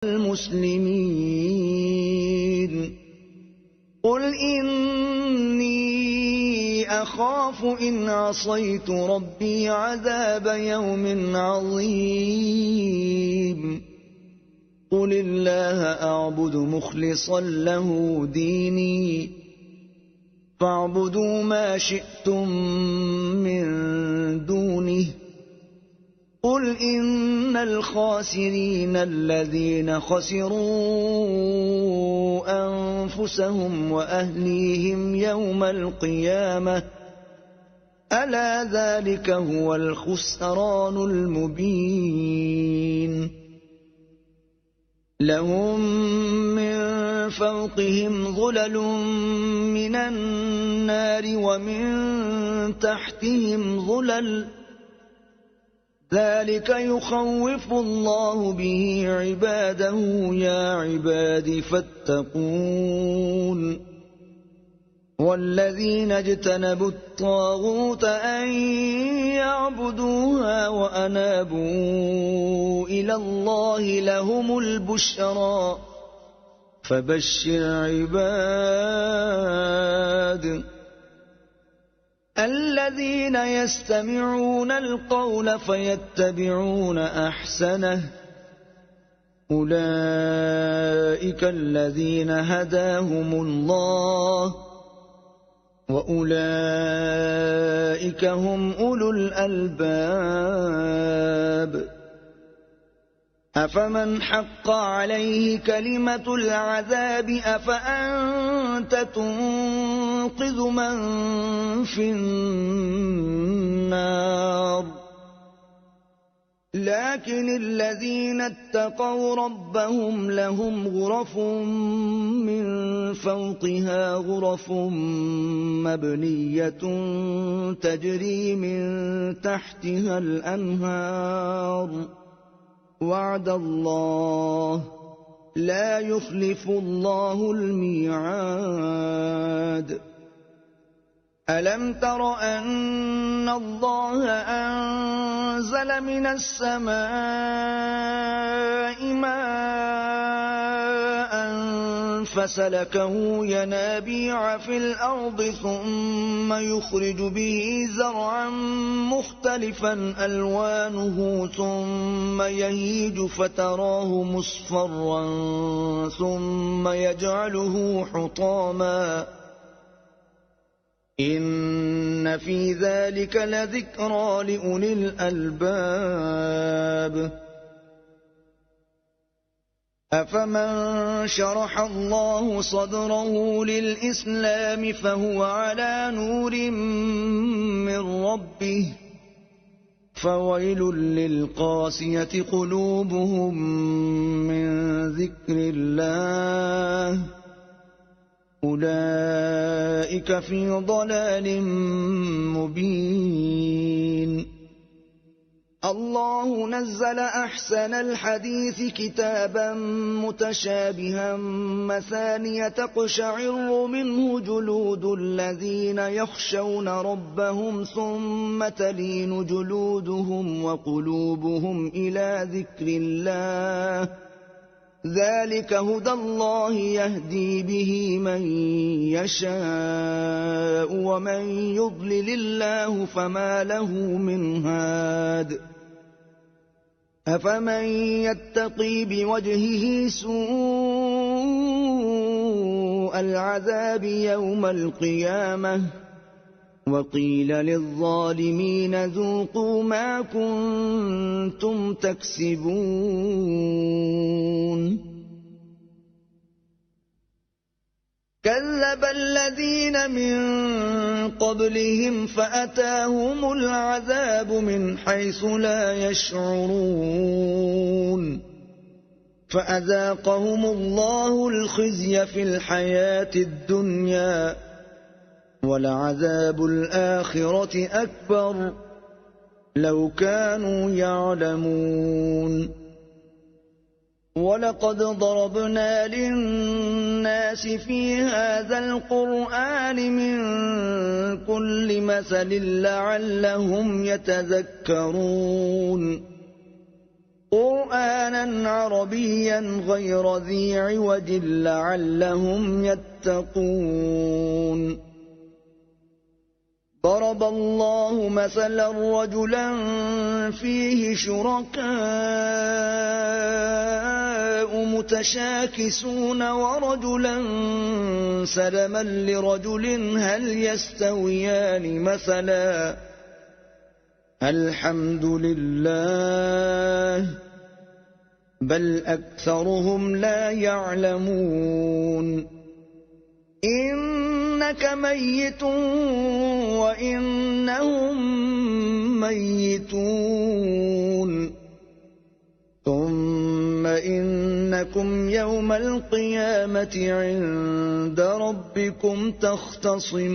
المسلمين قل إني أخاف إن عصيت ربي عذاب يوم عظيم قل الله أعبد مخلصا له ديني فاعبدوا ما شئتم من دونه قل إن الخاسرين الذين خسروا أنفسهم وأهليهم يوم القيامة ألا ذلك هو الخسران المبين لهم من فوقهم ظلل من النار ومن تحتهم ظلل ذلك يخوف الله به عباده يا عباد فاتقون والذين اجتنبوا الطاغوت أن يعبدوها وأنابوا إلى الله لهم البشرى فبشر عباد الذين يستمعون القول فيتبعون أحسنه أولئك الذين هداهم الله وأولئك هم أولو الألباب أفمن حق عليه كلمة العذاب أفأنت تنقذ من في النار لكن الذين اتقوا ربهم لهم غرف من فوقها غرف مبنية تجري من تحتها الأنهار وعد الله لا يخلف الله الميعاد ألم تر أن الله أنزل من السماء ماء فسلكه ينابيع في الأرض ثم يخرج به زرعا مختلفا ألوانه ثم يهيج فتراه مصفرا ثم يجعله حطاما إن في ذلك لذكرى لأولي الألباب أفمن شرح الله صدره للإسلام فهو على نور من ربه فويل للقاسية قلوبهم من ذكر الله أولئك في ضلال مبين الله نزل أحسن الحديث كتابا متشابها مثانية تقشعر منه جلود الذين يخشون ربهم ثم تلين جلودهم وقلوبهم إلى ذكر الله ذلك هدى الله يهدي به من يشاء ومن يضلل الله فما له من هاد أفمن يتقي بوجهه سوء العذاب يوم القيامة وقيل للظالمين ذوقوا ما كنتم تكسبون كذب الذين من قبلهم فأتاهم العذاب من حيث لا يشعرون فأذاقهم الله الخزي في الحياة الدنيا ولعذاب الآخرة أكبر لو كانوا يعلمون ولقد ضربنا للناس في هذا القرآن من كل مثل لعلهم يتذكرون قرآنا عربيا غير ذي عوج لعلهم يتقون ضرب الله مثلا رجلا فيه شركاء متشاكسون ورجلا سلما لرجل هل يستويان مثلا الحمد لله بل أكثرهم لا يعلمون إنك ميت وإنهم ميتون ثم إنكم يوم القيامة عند ربكم تختصمون